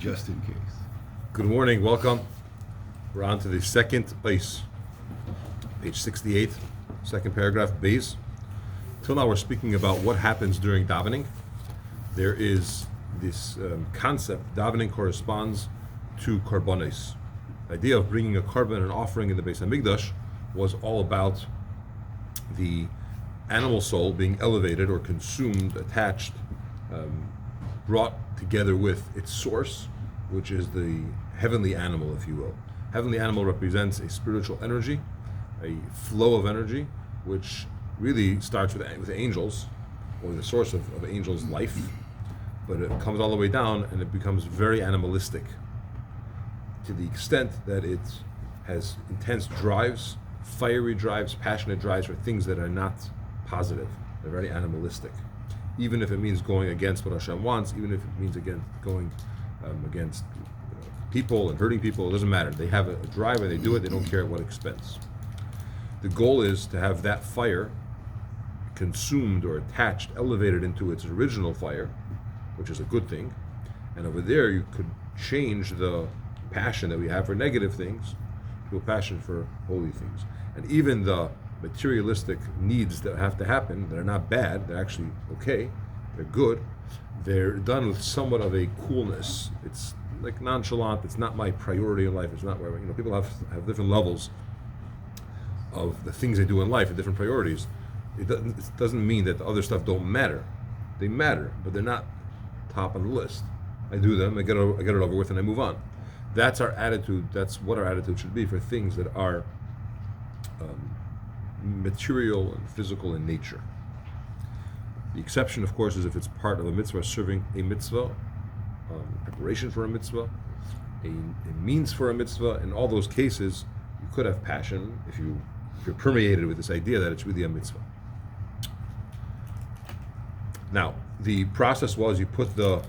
just in case. Good morning, welcome. We're on to the second place, page 68, second paragraph, Beis. Till now we're speaking about what happens during davening. There is this concept, davening corresponds to korbanos. The idea of bringing a korban and offering in the Beis Hamikdash was all about the animal soul being elevated or consumed, attached, brought together with its source, which is the heavenly animal, if you will. Heavenly animal represents a spiritual energy, a flow of energy, which really starts with angels, or the source of angels' life, but it comes all the way down and it becomes very animalistic to the extent that it has intense drives, fiery drives, passionate drives for things that are not positive. They're very animalistic. Even if it means going against what Hashem wants, even if it means going against people and hurting people, it doesn't matter. They have a drive and they do it, they don't care at what expense. The goal is to have that fire consumed or attached, elevated into its original fire, which is a good thing. And over there you could change the passion that we have for negative things to a passion for holy things. And even the materialistic needs that have to happen, that are not bad, they're actually okay, they're good, they're done with somewhat of a coolness. It's like nonchalant, it's not my priority in life, it's not where, people have different levels of the things they do in life and different priorities. It doesn't mean that the other stuff don't matter. They matter, but they're not top on the list. I do them, I get it over with, and I move on. That's our attitude, that's what our attitude should be for things that are material and physical in nature. The exception, of course, is if it's part of a mitzvah, serving a mitzvah, preparation for a mitzvah, a means for a mitzvah. In all those cases, you could have passion if you're permeated with this idea that it's really a mitzvah. Now, the process was you put the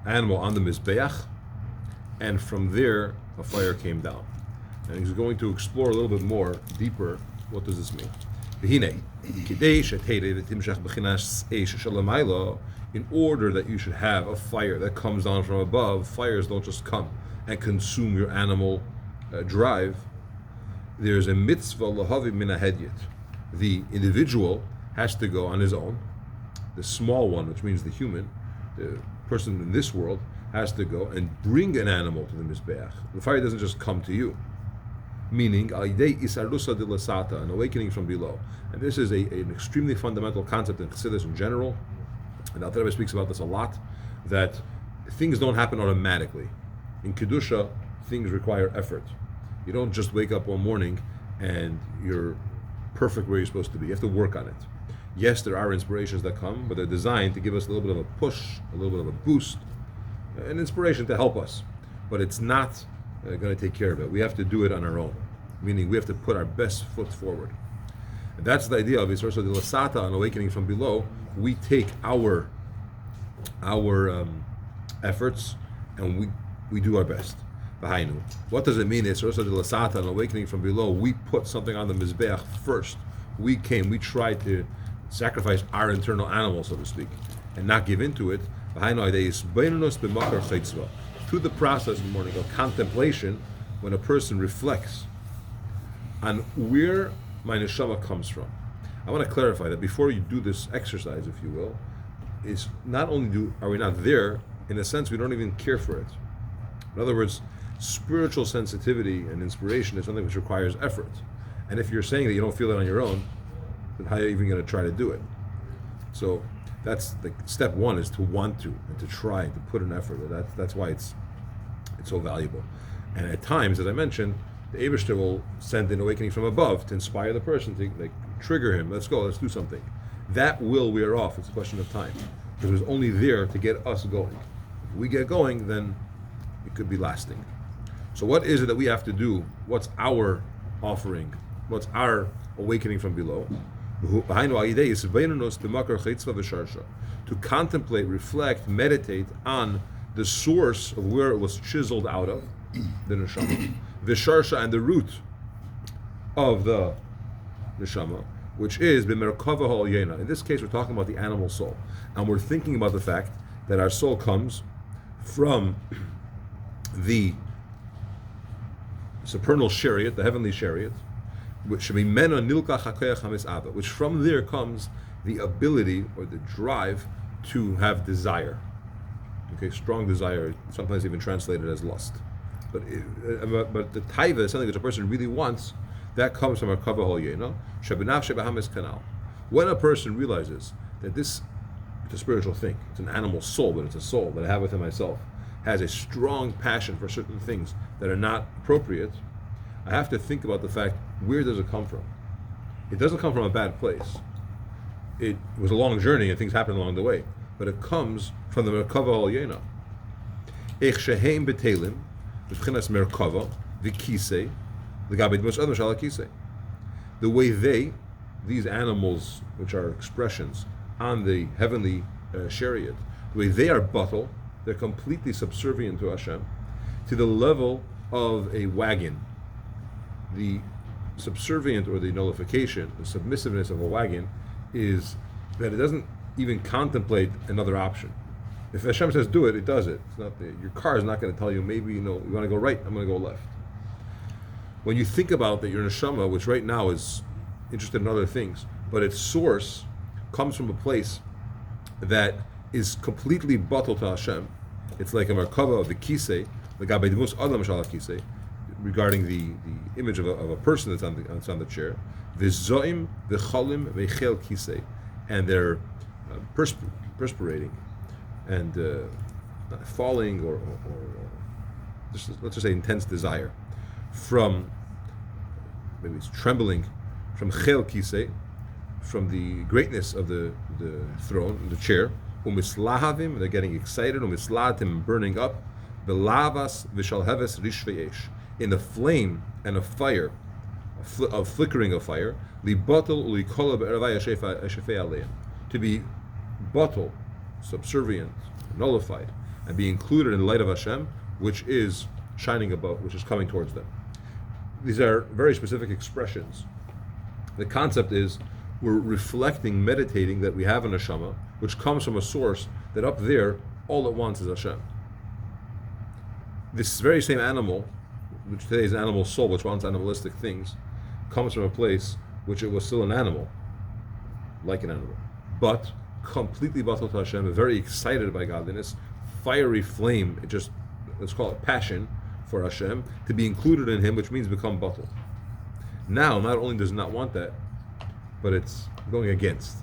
animal on the mizbeach, and from there a fire came down. And he's going to explore a little bit more, deeper, what does this mean? In order that you should have a fire that comes down from above, fires don't just come and consume your animal drive. There's a mitzvah lahavi min hahedyet. The individual has to go on his own. The small one, which means the human, the person in this world, has to go and bring an animal to the mizbeach. The fire doesn't just come to you. Meaning, an awakening from below. And this is an extremely fundamental concept in Chassidus in general, and Alter Rebbe speaks about this a lot, that things don't happen automatically. In Kedusha, things require effort. You don't just wake up one morning and you're perfect where you're supposed to be. You have to work on it. Yes, there are inspirations that come, but they're designed to give us a little bit of a push, a little bit of a boost, an inspiration to help us. But it's not going to take care of it. We have to do it on our own, meaning we have to put our best foot forward. And that's the idea of Yisroel de Lasata, an awakening from below. We take our efforts and we do our best. What does it mean? Yisroel de Lasata, an awakening from below. We put something on the mizbeach first. We tried to sacrifice our internal animal, so to speak, and not give into it. Through the process in the morning of contemplation, when a person reflects on where my neshama comes from. I want to clarify that before you do this exercise, if you will, is not only are we not there, in a sense we don't even care for it. In other words, spiritual sensitivity and inspiration is something which requires effort. And if you're saying that you don't feel it on your own, then how are you even going to try to do it? So that's the step one, is to want to and to try to put an effort. That's why it's so valuable. And at times, as I mentioned, the Eibishter will send an awakening from above to inspire the person, to trigger him. Let's go, let's do something. That will wear off. It's a question of time. Because it was only there to get us going. If we get going, then it could be lasting. So what is it that we have to do? What's our offering? What's our awakening from below? To contemplate, reflect, meditate on the source of where it was chiseled out of, the neshama, visharsha, and the root of the neshama, which is b'merkava ha'olyena. In this case, we're talking about the animal soul, and we're thinking about the fact that our soul comes from the supernal chariot, the heavenly chariot, which should be mena nilkach hakoyach hamisava, which from there comes the ability or the drive to have desire. Okay, strong desire, sometimes even translated as lust. But the taiva is something that a person really wants. That comes from a kavah hol yeno shebenaf shebahamis kanal. When a person realizes that this, it's a spiritual thing, it's an animal soul, but it's a soul that I have within myself, has a strong passion for certain things that are not appropriate, I have to think about the fact, where does it come from? It doesn't come from a bad place. It was a long journey and things happened along the way, but it comes from the Merkava al Yena. Ech sheheim betelim, v'chinas Merkava, v'kisei, l'gabed mos adam shal kisei. The way these animals, which are expressions on the heavenly chariot, the way they are bottle, they're completely subservient to Hashem, to the level of a wagon. The subservient or the nullification, the submissiveness of a wagon is that it doesn't even contemplate another option. If Hashem says do it, it does it. It's not your car is not going to tell you, maybe you want to go right, I'm going to go left. When you think about that, your neshama, which right now is interested in other things, but its source comes from a place that is completely bottled to Hashem. It's like a merkava of the kisei, the gabei demus adam shal kisei, regarding the image of a person that's on the chair. V'zoim v'cholim v'chel kisei, and they're perspirating and falling or let's just say intense desire from, maybe it's trembling from chel kisei, from the greatness of the throne, the chair. Umislahavim, they're getting excited. Umislahatim, burning up. Belavas v'shalheves rishveyesh, in the flame and a fire, of flickering of fire. Libatel ulikola be'eravai hashefei aleim, to be bottled, subservient, nullified, and be included in the light of Hashem, which is shining above, which is coming towards them. These are very specific expressions. The concept is we're reflecting, meditating that we have a neshama, which comes from a source that up there, all it wants is Hashem. This very same animal, which today is an animal soul, which wants animalistic things, comes from a place which it was still an animal, like an animal, but completely bottled to Hashem, very excited by godliness, fiery flame, it just, let's call it passion for Hashem, to be included in Him, which means become bottled. Now, not only does it not want that, but it's going against.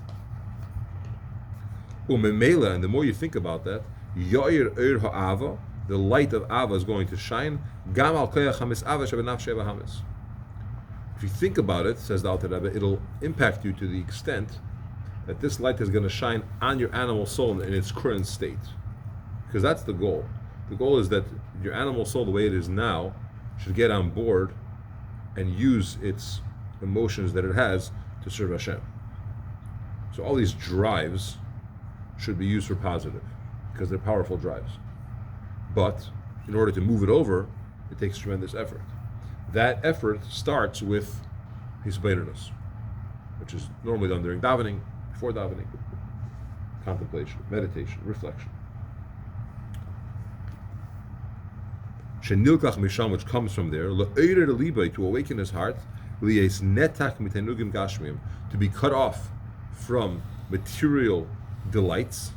Umemela, and the more you think about that, Yair Eir Ha'ava, the light of Ava is going to shine. Gam al koyach hamisava shebenafshei bahamis. If you think about it, says the Alter Rebbe, it'll impact you to the extent that this light is going to shine on your animal soul in its current state. Because that's the goal. The goal is that your animal soul, the way it is now, should get on board and use its emotions that it has to serve Hashem. So all these drives should be used for positive, because they're powerful drives. But in order to move it over, it takes tremendous effort. That effort starts with hisbeirinus, which is normally done during davening, before davening, contemplation, meditation, reflection. Shenilkach misham, which comes from there, le'oirer libay, to awaken his heart, li'es netak mitenugim gashmiyim, to be cut off from material delights,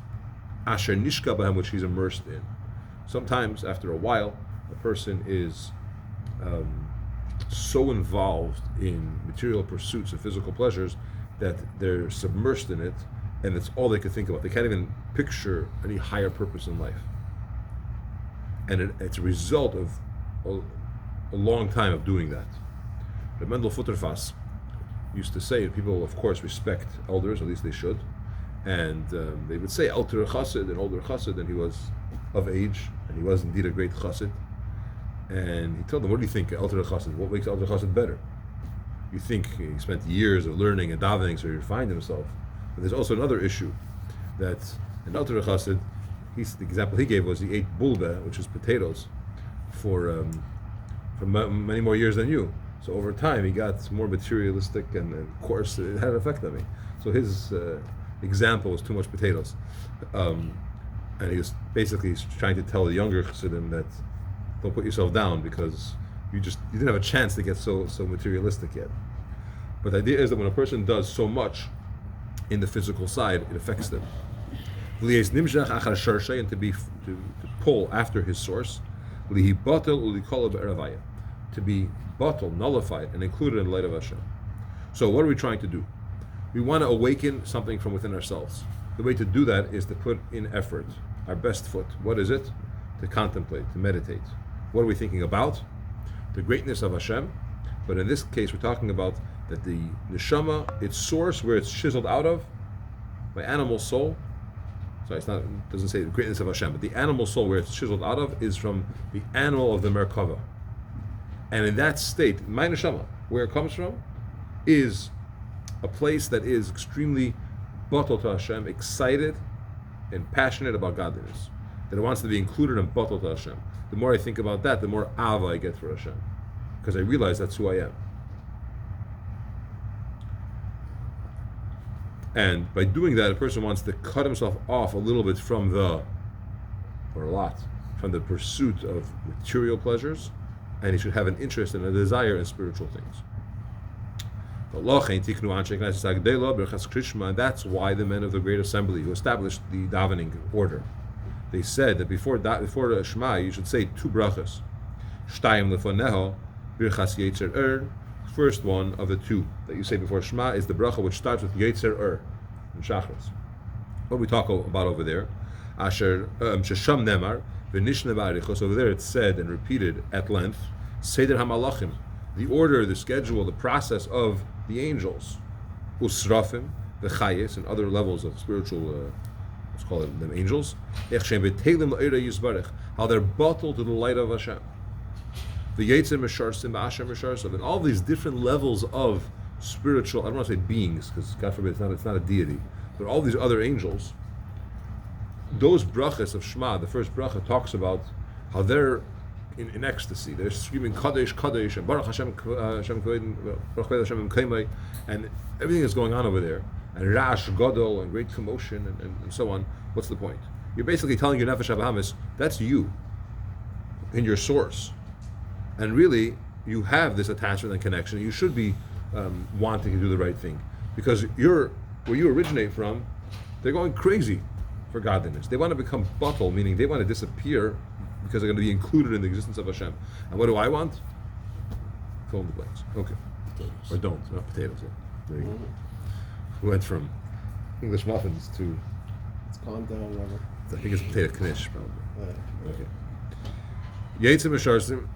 asher nishka b'hem, which he's immersed in. Sometimes, after a while, a person is so involved in material pursuits and physical pleasures that they're submersed in it, and it's all they can think about. They can't even picture any higher purpose in life. And it's a result of a long time of doing that. The Mendel Futterfass used to say, people, of course, respect elders, at least they should, and they would say, Elter Chassid, an older Chassid, and he was of age, and he was indeed a great Chassid. And he told them, what do you think, Elter Chassid? What makes Elter Chassid better? You think he spent years of learning and davening, so he refined himself. But there's also another issue, that an Elter Chassid, the example he gave was he ate bulba, which is potatoes, for many more years than you. So over time, he got more materialistic, and of course, it had an effect on me. So his example was too much potatoes. And he was basically trying to tell the younger Chassidim that don't put yourself down because you didn't have a chance to get so materialistic yet. But the idea is that when a person does so much in the physical side, it affects them. And to pull after his source, to be bottled, nullified, and included in the light of Hashem. So what are we trying to do? We want to awaken something from within ourselves. The way to do that is to put in effort, our best foot. What is it? To contemplate, to meditate. What are we thinking about? The greatness of Hashem. But in this case, we're talking about that the neshama, its source, where it's chiseled out of, my animal soul. Sorry, it doesn't say the greatness of Hashem, but the animal soul, where it's chiseled out of, is from the animal of the Merkava. And in that state, my neshama, where it comes from, is a place that is extremely bottled to Hashem, excited and passionate about godliness, that it wants to be included and bottled to Hashem. The more I think about that, the more ava I get for Hashem, because I realize that's who I am. And by doing that, a person wants to cut himself off a little bit from the pursuit of material pleasures, and he should have an interest and a desire in spiritual things. And that's why the men of the Great Assembly, who established the davening order, they said that before the Shema, you should say two brachas. Shtayim lefoneho, birchas yetzer first one of the two that you say before Shema is the bracha which starts with Yetzer in Shachris. What we talk about over there? Asher Shesham Nemar v'nishne ba'arichos. Over there it's said and repeated at length. Seder HaMalachim, the order, the schedule, the process of the angels, Usrafim, the Chayes, and other levels of spiritual. Let's call them angels. How they're bottled to the light of Hashem. The Yetzer Mesharsim, Ba'ashem Mesharsim, and all these different levels of spiritual, I don't want to say beings, because God forbid it's not a deity, but all these other angels, those brachas of Shema, the first bracha talks about how they're in ecstasy. They're screaming Kadesh, Kadesh, and Baruch Hashem, Hashem Kaimai, and everything is going on over there. And Rash, Gadol, and great commotion, and so on. What's the point? You're basically telling your Nefesh HaBahamis, that's you, in your source. And really, you have this attachment and connection. You should be wanting to do the right thing, because where you originate from, they're going crazy for godliness. They want to become bottle, meaning they want to disappear because they're going to be included in the existence of Hashem. And what do I want? Fill in the blanks. Okay. Potatoes. Or don't. Not potatoes. Yeah. There you go. We went from English muffins to... It's calm down, Robert. I think it's potato knish, probably. Okay. Yetzer Mesharsim.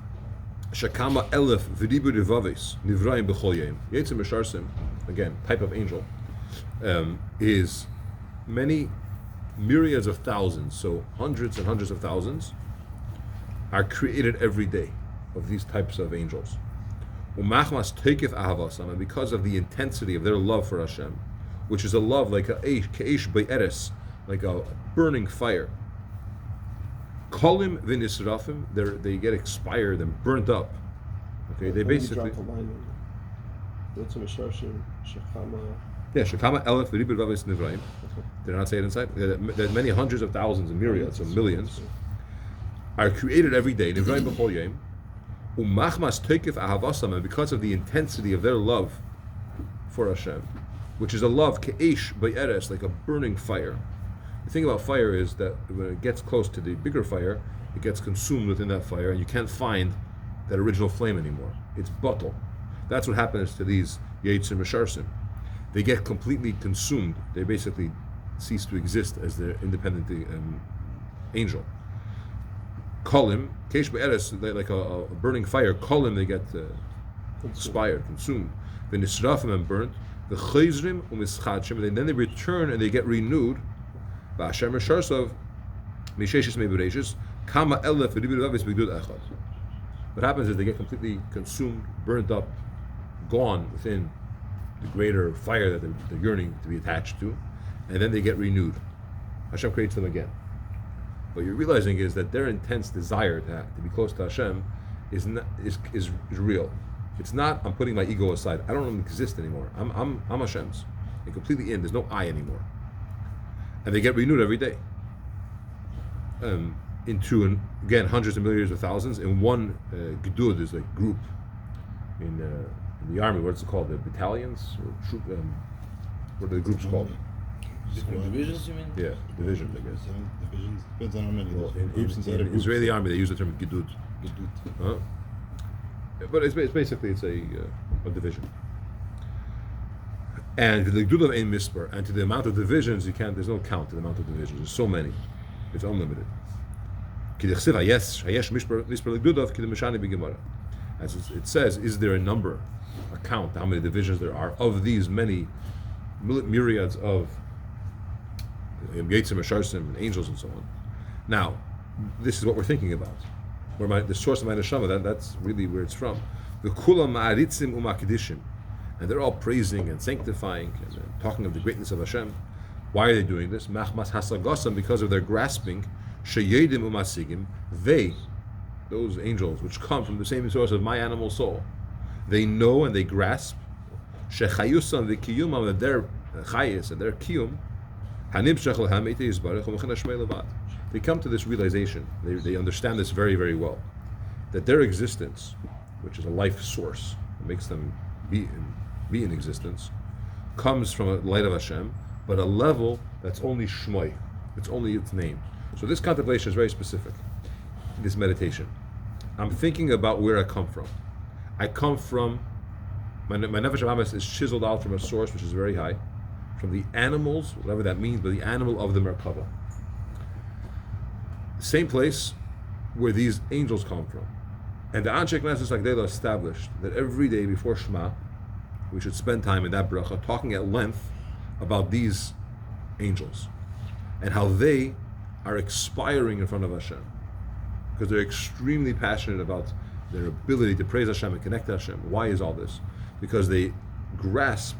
Shakama Elef V'Dibu Devavis Nivraim B'Chol Yom. Yetzer Mesharsim, again, type of angel, is many myriads of thousands, so hundreds and hundreds of thousands, are created every day of these types of angels. Umachmas Teikef Ahavasam, and because of the intensity of their love for Hashem, which is a love like Keish Be'eres, like a burning fire. Kolim v'nisrafim, they get expired and burnt up. Okay, they basically. Yeah, Shekama Elef v'Ribud Vavis Nivraim. Did I not say it inside? There's many hundreds of thousands and myriads of millions are created every day. Nivraim b'chol yom. Umachmas teikef ahavasam, and because of the intensity of their love for Hashem, which is a love keish be'eres, like a burning fire. The thing about fire is that when it gets close to the bigger fire, it gets consumed within that fire, and you can't find that original flame anymore. It's bottle. That's what happens to these Yetzer Mesharsim. They get completely consumed. They basically cease to exist as their independent angel. Kolim, Keish Be'eres, like a burning fire. Kolim, they get expired, consumed. The Nisrafim and burnt. The Chayzrim u'mischadshim, and then they return and they get renewed. Ba'ashem Mesharsav, Misheshis Me'bereshis, Kama Elef V'Ribud Vavis B'Gdud Echad. What happens is they get completely consumed, burnt up, gone within the greater fire that they're yearning to be attached to, and then they get renewed. Hashem creates them again. What you're realizing is that their intense desire to be close to Hashem is real. It's not, I'm putting my ego aside. I don't exist anymore. I'm Hashem's. They're completely in. There's no I anymore. And they get renewed every day. into, again, hundreds of millions or thousands in one gedud, is like group in the army. What's it called? The battalions or troop? What are the groups called? Different divisions, you mean? Yeah, divisions, I guess. Divisions depends on how many. Well, There's in inside a group. Israeli army, they use the term gedud. Gedut. But it's basically a division. And the gedud of ein misper, and to the amount of divisions, there's no count to the amount of divisions. There's so many, it's unlimited. As it says, is there a number, a count, how many divisions there are of these many myriads of Yetzim, Sharsim, and angels and so on. Now, this is what we're thinking about. The source of my neshama, that's really where it's from. The kulam ma'aritzim u'makdishim, and they're all praising and sanctifying and talking of the greatness of Hashem. Why are they doing this? Machmas hasagosam, because of their grasping. Sheyedim u'masigim, those angels which come from the same source of my animal soul, they know and they grasp. Shechayusam v'kiyumam, that their chayis and their kiyum, hanimshach lehem ite yizbarech u'mechin hashmei levad. They come to this realization, they understand this very, very well, that their existence, which is a life source that makes them be in existence, comes from a light of Hashem, but a level that's only Shmoi, it's only its name. So this contemplation is very specific, this meditation. I'm thinking about where I come from. I come from, my Nefesh HaBahamis is chiseled out from a source which is very high, from the animals, whatever that means, but the animal of the Merkava. Same place where these angels come from. And the Anshe Knesset Agdela established that every day before Shema, we should spend time in that bracha talking at length about these angels and how they are expiring in front of Hashem because they're extremely passionate about their ability to praise Hashem and connect to Hashem. Why is all this? Because they grasp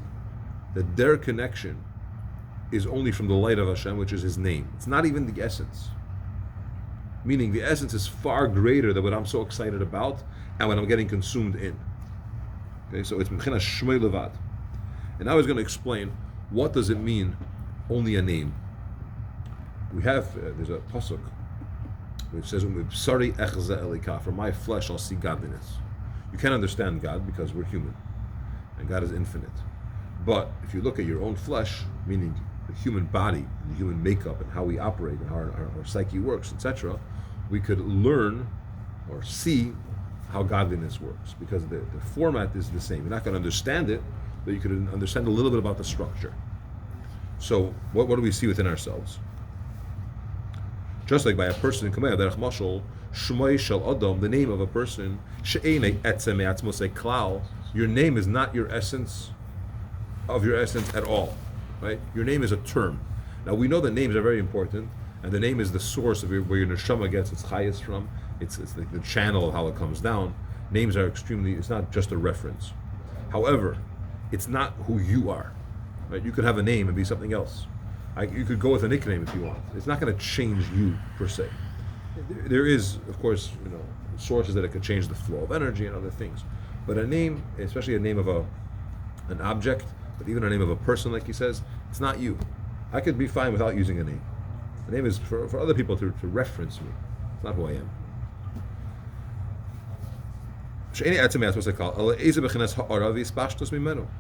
that their connection is only from the light of Hashem, which is His name. It's not even the essence. Meaning the essence is far greater than what I'm so excited about and what I'm getting consumed in. Okay, so it's Mechina Shmei Levad. And now he's going to explain what does it mean, only a name. We have, there's a pasuk which says, "Sari echze elika, from my flesh I'll see godliness." You can't understand God because we're human, and God is infinite. But if you look at your own flesh, meaning the human body, the human makeup, and how we operate, and how our psyche works, etc., we could learn or see how godliness works, because the format is the same. You're not going to understand it, but you could understand a little bit about the structure. So what do we see within ourselves? Just like by a person in Kamei Derech Mashal, Shmoi Shel Adam, the name of a person, She'enei Etzem Me'atzmos Klal, your name is not your essence of your essence at all, right? Your name is a term. Now we know that names are very important, and the name is the source of where your neshama gets its highest from. It's like the channel of how it comes down. Names are it's not just a reference. However, it's not who you are, right? You could have a name and be something else. You could go with a nickname if you want. It's not going to change you per se. There is, of course, sources that it could change the flow of energy and other things. But a name, especially a name of an object, but even a name of a person, like he says, it's not you. I could be fine without using a name. The name is for other people to reference me. It's not who I am.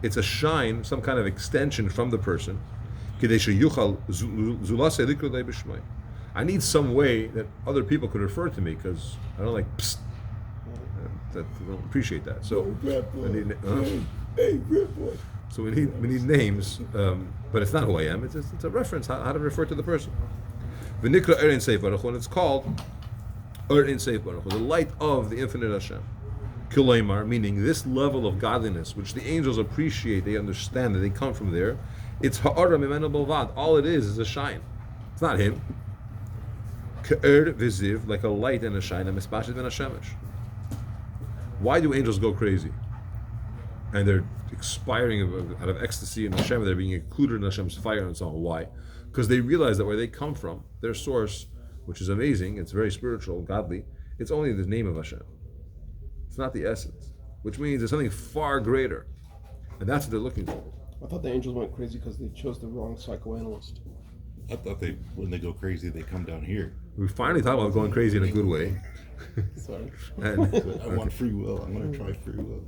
It's a shine, some kind of extension from the person. I need some way that other people could refer to me, because I don't like psst. That I don't appreciate that. So so we need names, but it's not who I am. It's a reference how to refer to the person. And it's called the light of the infinite Hashem. Kilaymar, meaning this level of godliness, which the angels appreciate, they understand that they come from there. It's ha'ara mimenu bilvad. All it is a shine. It's not him. Ke'er v'ziv, like a light and a shine, and mispashit ben hashemesh. Why do angels go crazy? And they're expiring out of ecstasy in Hashem, they're being included in Hashem's fire and so on. Why? Because they realize that where they come from, their source, which is amazing, it's very spiritual, godly, it's only the name of Hashem. It's not the essence, which means there's something far greater. And that's what they're looking for. I thought the angels went crazy because they chose the wrong psychoanalyst. I thought when they go crazy, they come down here. We finally talked about going crazy in a good way. Sorry. And I want free will. I'm going to try free will.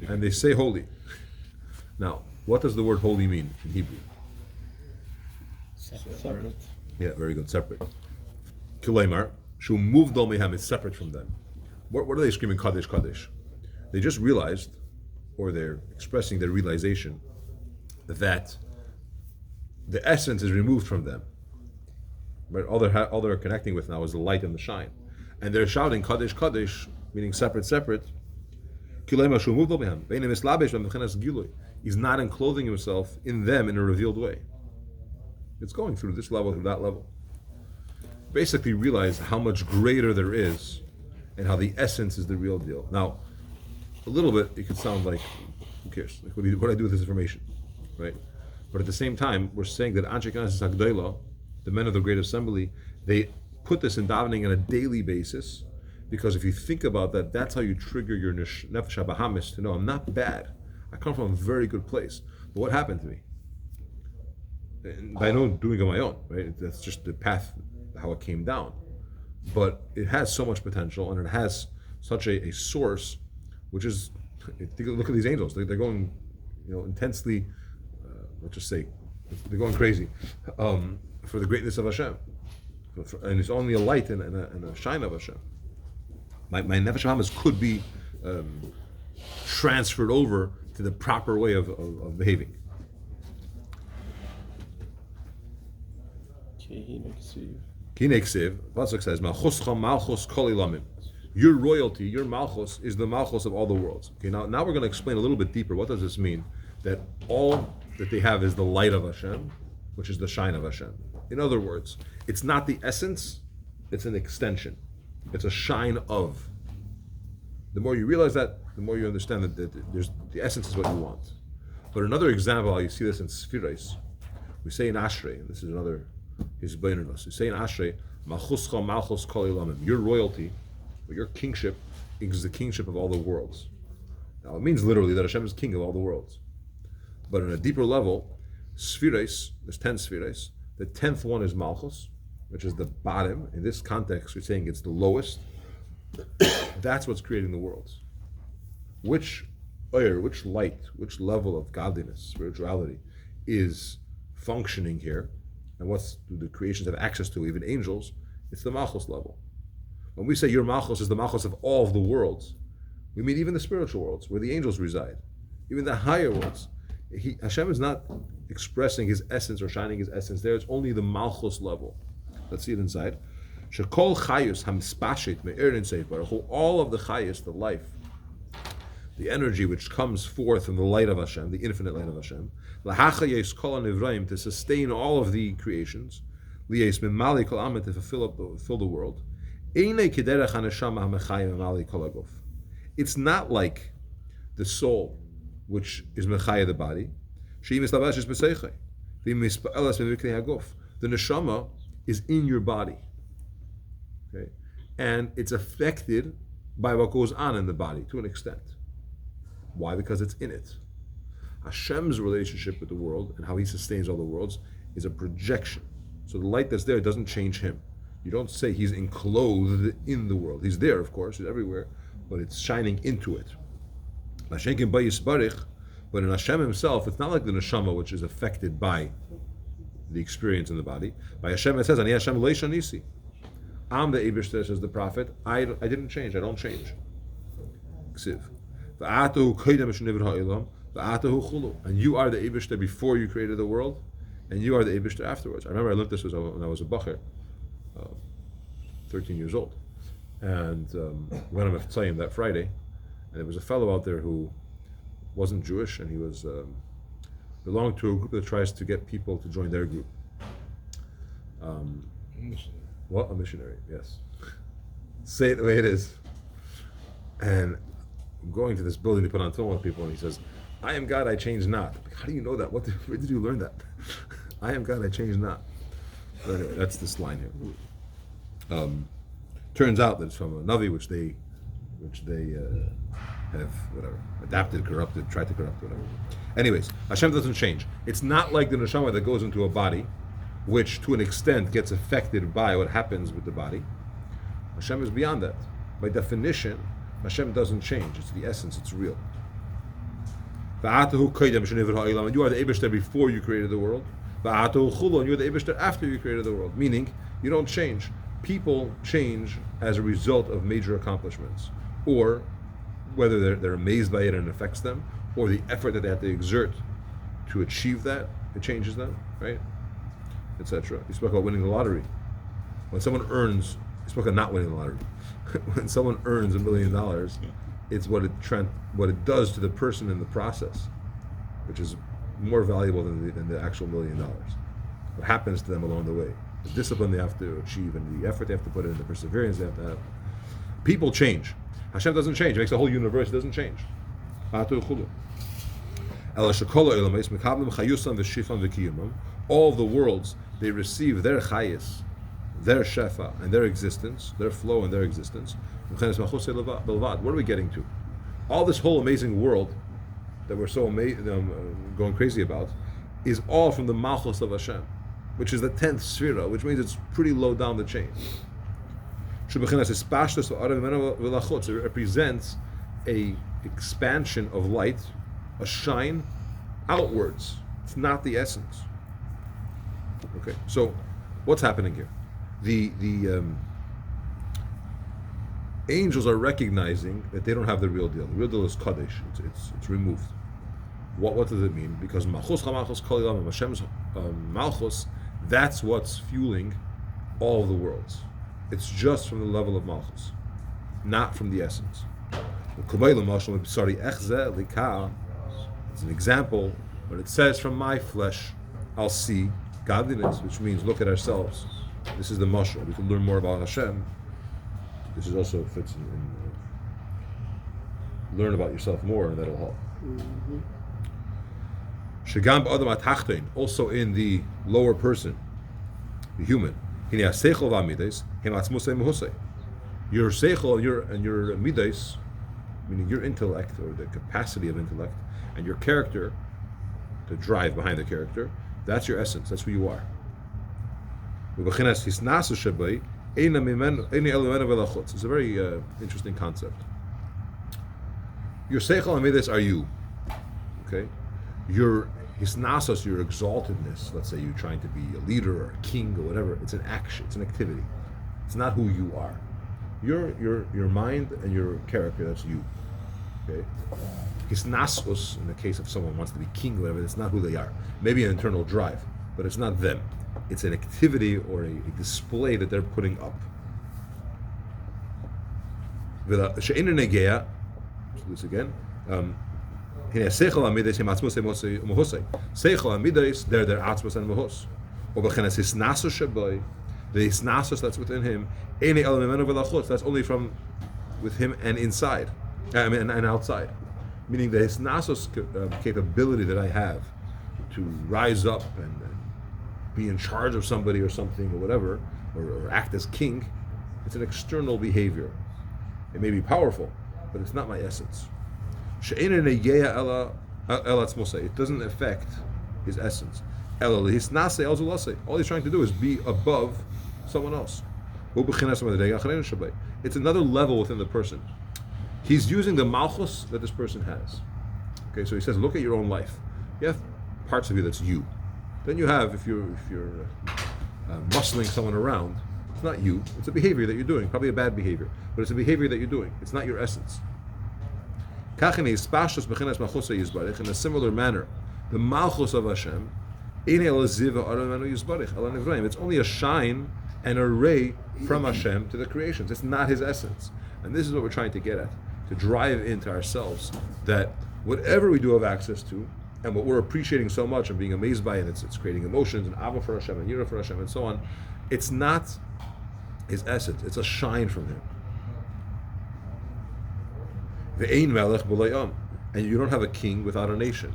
and they say holy. Now, what does the word holy mean in Hebrew? Separate. Yeah, very good. Separate. Kilemar, shu muvdal mehem is separate from them. What are they screaming Kaddish, Kaddish? They just realized, or they're expressing their realization, that the essence is removed from them. But all they're connecting with now is the light and the shine. And they're shouting Kaddish, Kaddish, meaning separate, separate. Kilemar shu muvdal mehem. Beinim islabesh b'mechenas gilui. He's not enclothing himself in them in a revealed way. It's going through this level, through that level. Basically realize how much greater there is and how the essence is the real deal. Now, a little bit, it could sound like, who cares? Like, what do I do with this information? Right? But at the same time, we're saying that Anshe Knesset HaGedolah, the men of the Great Assembly, they put this in davening on a daily basis, because if you think about that, that's how you trigger your Nefesh HaBahamis to know, I'm not bad. I come from a very good place. But what happened to me? And I know doing it on my own, right? That's just the path, how it came down. But it has so much potential, and it has such a source, which is, look at these angels. They're going, intensely, let's just say, they're going crazy for the greatness of Hashem. And it's only a light and a shine of Hashem. My Nefesh HaBahamis could be transferred over to the proper way of behaving. Kineksiv, Pasuk says, Malchuscha Malchus Kol Ilamim. Your royalty, your Malchus, is the Malchus of all the worlds. Okay, now we're going to explain a little bit deeper. What does this mean? That all that they have is the light of Hashem, which is the shine of Hashem. In other words, it's not the essence, it's an extension. It's a shine of. The more you realize that, the more you understand that the essence is what you want. But another example, how you see this in Sfirais, we say in Ashrei, and this is another, his Beinunus, we say in Ashrei, Malchuscha Malchus Kol Ilamim, your royalty, or your kingship, is the kingship of all the worlds. Now it means literally that Hashem is king of all the worlds. But on a deeper level, Sfirais, there's 10 Sfirais, the 10th one is Malchus, which is the bottom. In this context, we're saying it's the lowest. That's what's creating the worlds. Which light, which level of godliness, spirituality is functioning here, and what's the creations have access to, even angels, it's the Malchus level. When we say your Malchus is the Malchus of all of the worlds, we mean even the spiritual worlds, where the angels reside, even the higher worlds. Hashem is not expressing his essence or shining his essence there, it's only the Malchus level. Let's see it inside. Shekol chayus hamspashit me'erin seif baruch hu, all of the chayus, the life, the energy which comes forth from the light of Hashem, the infinite light of Hashem, lahachayes kol hanivraim, to sustain all of the creations, liyes mimali kol amet, to fill the world. Einei kederech haneshama hamechayim mimali kol haguf. It's not like the soul, which is mechaya the body. She'im mislabash b'seichei, v'mispa'elas b'viknei haguf. The neshama is in your body. Okay, and it's affected by what goes on in the body to an extent. Why? Because it's in it. Hashem's relationship with the world and how he sustains all the worlds is a projection. So the light that's there doesn't change him. You don't say he's enclosed in the world. He's there, of course, he's everywhere, but it's shining into it. But in Hashem himself, it's not like the neshama, which is affected by the experience in the body. By Hashem it says, Ani Hashem leisha nisi. I'm the Eibishter, says the prophet. I didn't change. I don't change. Ksiv. And you are the Eibishter before you created the world, and you are the Eibishter afterwards. I remember I learned this when I was a bacher, 13 years old. And we went on a tzayim that Friday, and there was a fellow out there who wasn't Jewish, and he was belonged to a group that tries to get people to join their group. What? A missionary, yes. Say it the way it is. And I'm going to this building to put on Torah with people, and he says, I am God, I change not. Like, how do you know that? Where did you learn that? I am God, I change not. But anyway, that's this line here. Turns out that it's from a Navi, which they have, whatever, adapted, corrupted, tried to corrupt, whatever. Anyways, Hashem doesn't change. It's not like the neshama that goes into a body, which to an extent gets affected by what happens with the body. Hashem is beyond that. By definition, Hashem doesn't change. It's the essence. It's real. And you are the Eibishter before you created the world. And you're the Eibishter after you created the world. Meaning, you don't change. People change as a result of major accomplishments, or whether they're amazed by it and it affects them, or the effort that they have to exert to achieve that, it changes them, right? Etc. You spoke about winning the lottery. When someone earns, you spoke about not winning the lottery. When someone earns $1 million, it's what it does to the person in the process, which is more valuable than the actual $1 million. What happens to them along the way, the discipline they have to achieve, and the effort they have to put in, the perseverance they have to have. People change. Hashem doesn't change. It makes the whole universe. It doesn't change. All of the worlds, they receive their chayis, their shefa, and their existence, their flow and their existence. What are we getting to? All this whole amazing world that we're so going crazy about is all from the malchus of Hashem, which is the 10th sphira, which means it's pretty low down the chain. It represents a expansion of light, a shine outwards. It's not the essence. Okay, so what's happening here? The angels are recognizing that they don't have the real deal. The real deal is Kaddish. It's removed. What does it mean? Because Malchus HaMalchus Kol Olam, Hashem's Malchus, that's what's fueling all of the worlds. It's just from the level of Malchus, not from the essence. It's an example, but it says, from my flesh I'll see godliness, which means look at ourselves. This is the mashal. We can learn more about Hashem. This is also fits in learn about yourself more, and that'll help. Shagam ba'adam atachtein, also in the lower person, the human. Your seichel and your midas, meaning your intellect or the capacity of intellect, and your character, to drive behind the character, that's your essence. That's who you are. It's a very interesting concept. Your seichel and midas are you. Okay, your hisnasos, your exaltedness. Let's say you're trying to be a leader or a king or whatever. It's an action. It's an activity. It's not who you are. Your mind and your character. That's you. Okay. Hisnasos, in the case of someone who wants to be king or whatever, it's not who they are. Maybe an internal drive, but it's not them. It's an activity or a display that they're putting up. So this again. Seichel amidas him atzmos mohosei. Seichel amidas they're their atzmos and mohos. Obechenes hisnasos shaboy, the hisnasos that's within him. Ene elamenu velachutz, that's only from with him and inside, and outside. Meaning the hisnasos capability that I have to rise up and be in charge of somebody or something or whatever, or act as king. It's an external behavior. It may be powerful, but it's not my essence. It doesn't affect his essence. All he's trying to do is be above someone else. It's another level within the person. He's using the malchus that this person has. Okay, so he says, look at your own life. You have parts of you that's you. Then you have, if you're muscling someone around, it's not you. It's a behavior that you're doing, probably a bad behavior, but it's a behavior that you're doing. It's not your essence. In a similar manner, the malchus of Hashem, it's only a shine and a ray from Hashem to the creations. It's not his essence. And this is what we're trying to get at, to drive into ourselves that whatever we do have access to, and what we're appreciating so much and being amazed by it, it's creating emotions and ava for Hashem and yira for Hashem and so on, it's not his essence. It's a shine from him. And you don't have a king without a nation.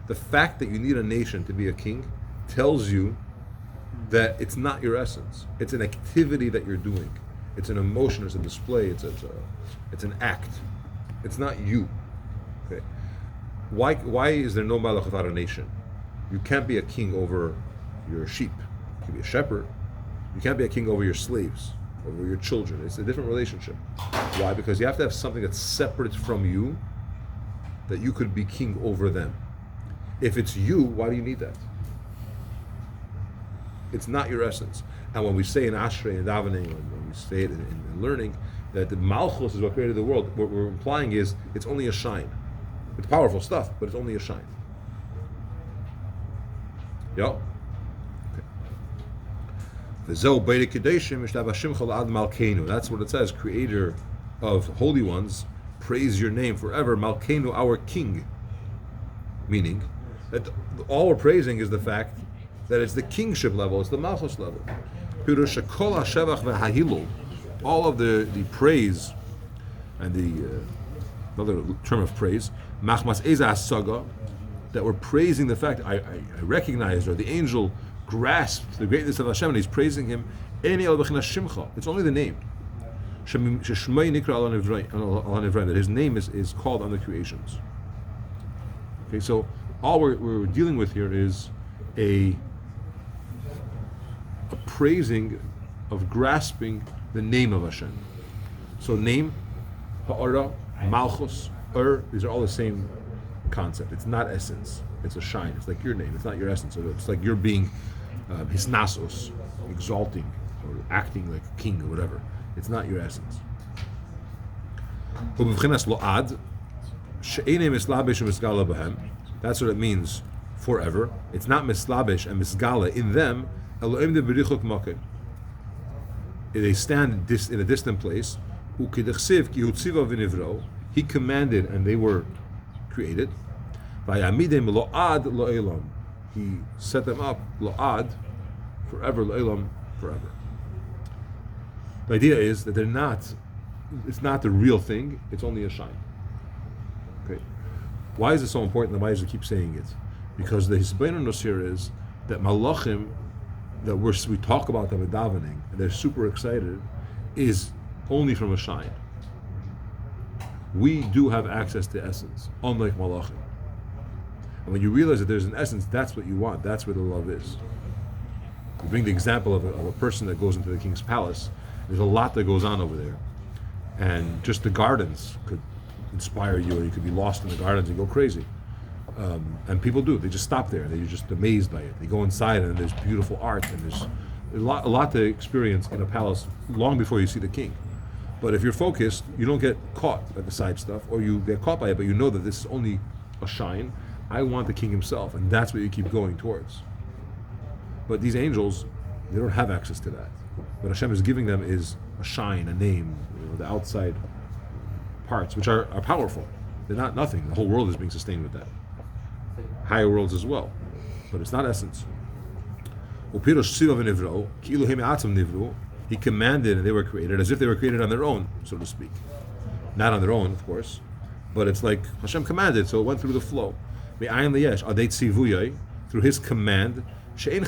The fact that you need a nation to be a king tells you that it's not your essence. It's an activity that you're doing. It's an emotion. It's a display. It's an act. It's not you. Okay. why is there no malach without a nation? You can't be a king over your sheep. You can be a shepherd. You can't be a king over your slaves, over your children. It's a different relationship. Why? Because you have to have something that's separate from you, that you could be king over them. If it's you, why do you need that? It's not your essence. And when we say in Ashrei and davening, when we say it in learning, that the Malchus is what created the world, what we're implying is it's only a shine. It's powerful stuff, but it's only a shine. Yeah? That's what it says, creator of holy ones, praise your name forever, Malkeinu, our king. Meaning that all we're praising is the fact that it's the kingship level, it's the Malchus level. All of the praise and the another term of praise, machmas eza saga, that we're praising the fact I recognized, or the angel grasped the greatness of Hashem and he's praising him. It's only the name. That his name is called on the creations. Okay, so all we're dealing with here is a praising of grasping the name of Hashem. So name, ha'ara, malchus, these are all the same concept. It's not essence. It's a shine. It's like your name. It's not your essence. It's like you're being hisnasos, exalting or acting like a king or whatever. It's not your essence. That's what it means forever. It's not mislabesh and misgala in them. They stand in a distant place. He commanded and they were created. He set them up lo'ad, forever, lo'elam, forever. The idea is that it's not the real thing, it's only a shine. Okay. Why is it so important and why does it keep saying it? Because the hisbeinus here is that malachim, that we talk about them in davening, and they're super excited, is only from a shine. We do have access to essence, unlike malachim. And when you realize that there's an essence, that's what you want. That's where the love is. We bring the example of a person that goes into the king's palace. There's a lot that goes on over there. And just the gardens could inspire you, or you could be lost in the gardens and go crazy. And people do. They just stop there. They're just amazed by it. They go inside and there's beautiful art and there's a lot to experience in a palace long before you see the king. But if you're focused, you don't get caught at the side stuff, or you get caught by it, but you know that this is only a shine. I want the king himself, and that's what you keep going towards. But these angels, they don't have access to that. What Hashem is giving them is a shine, a name, the outside parts, which are powerful. They're not nothing. The whole world is being sustained with that. Higher worlds as well. But it's not essence. He commanded and they were created as if they were created on their own, so to speak. Not on their own, of course, but it's like Hashem commanded, so it went through the flow. Through his command, his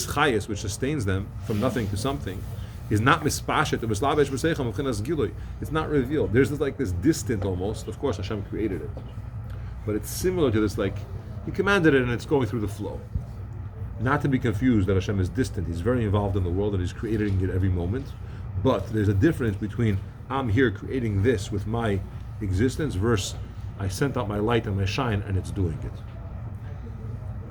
chayas, which sustains them from nothing to something, is not mispashet or mislabesh b'seichem v'chinas gilui. It's not revealed. There's this distant almost. Of course, Hashem created it, but it's similar to this. Like He commanded it, and it's going through the flow. Not to be confused that Hashem is distant. He's very involved in the world, and He's creating it every moment. But there's a difference between I'm here creating this with my existence versus I sent out my light and my shine, and it's doing it.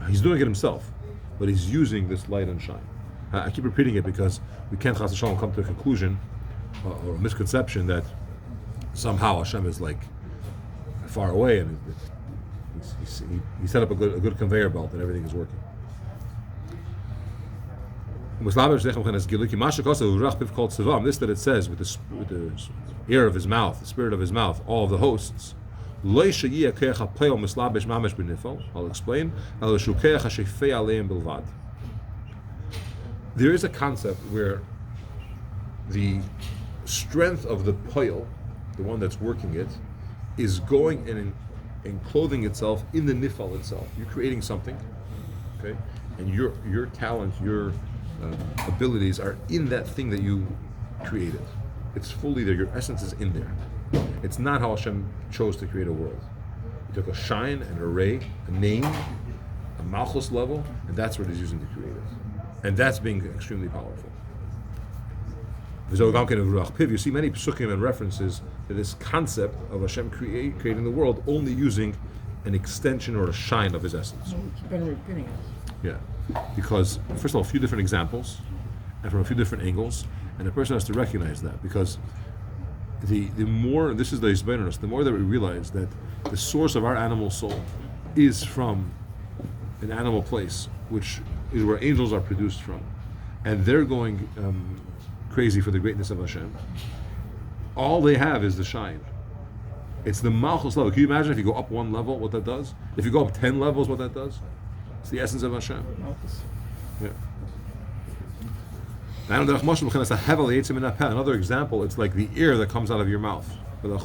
He's doing it Himself, but He's using this light and shine. I keep repeating it because we can't chas v'shalom come to a conclusion or a misconception that somehow Hashem is like far away and he set up a good conveyor belt and everything is working. This that it says with the air of His mouth, the spirit of His mouth, all of the hosts. I'll explain. There is a concept where the strength of the poil, the one that's working it, is going and clothing itself in the nifal itself. You're creating something, okay, and your talent, your abilities are in that thing that you created. It's fully there. Your essence is in there. It's not how Hashem chose to create a world. He took a shine and a ray, a name, a malchus level, and that's what he's using to create it. And that's being extremely powerful. You see many psukim and references to this concept of Hashem creating the world only using an extension or a shine of his essence. Keep on repeating it. Yeah, because first of all, a few different examples, and from a few different angles, and the person has to recognize that, because the more, this is the Hisbeinus, the more that we realize that the source of our animal soul is from an animal place, which is where angels are produced from, and they're going crazy for the greatness of Hashem. All they have is the shine. It's the malchus level. Can you imagine if you go up one level, what that does? If you go up 10 levels, what that does? It's the essence of Hashem. Yeah. Another example, it's like the air that comes out of your mouth. Where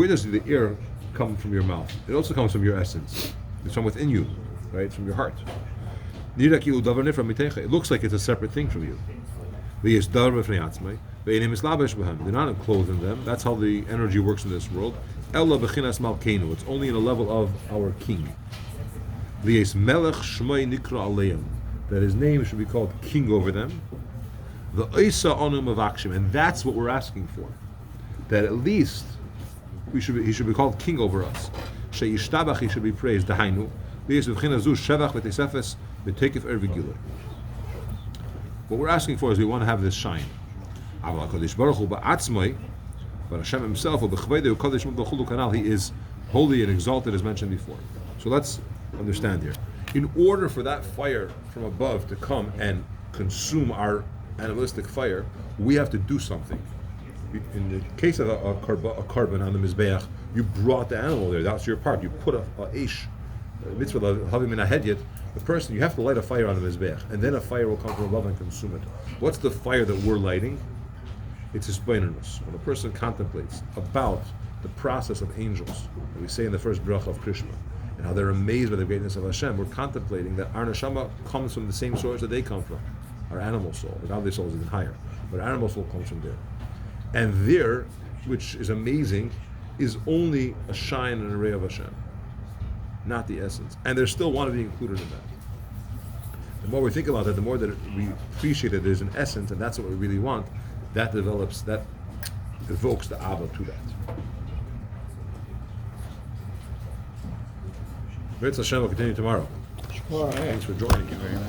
does the air come from your mouth? It also comes from your essence. It's from within you, right? It's from your heart. It looks like it's a separate thing from you. They're not clothed in them. That's how the energy works in this world. It's only in a level of our king. That his name should be called king over them. And that's what we're asking for. That at least he should be called king over us. He should be praised. What we're asking for is we want to have this shine. But Hashem himself, he is holy and exalted as mentioned before. So let's understand here. In order for that fire from above to come and consume our animalistic fire, we have to do something. In the case of a carbon on the Mizbeach, you brought the animal there. That's your part. You put a ish, mitzvah havim in a hedyet. The person, you have to light a fire on the Mizbeach, and then a fire will come from above and consume it. What's the fire that we're lighting? It's Hisbeinus. When a person contemplates about the process of angels, that we say in the first bracha of Krishna, and how they're amazed by the greatness of Hashem, we're contemplating that our neshama comes from the same source that they come from, our animal soul. The godly soul is even higher, but our animal soul comes from there. And there, which is amazing, is only a shine and a ray of Hashem, not the essence. And they still want to be included in that. The more we think about that, the more that we appreciate that there's an essence, and that's what we really want. That develops, that evokes the Abba to that. Ritz Hashem will continue tomorrow. Well, Thanks for joining. Thank you very much.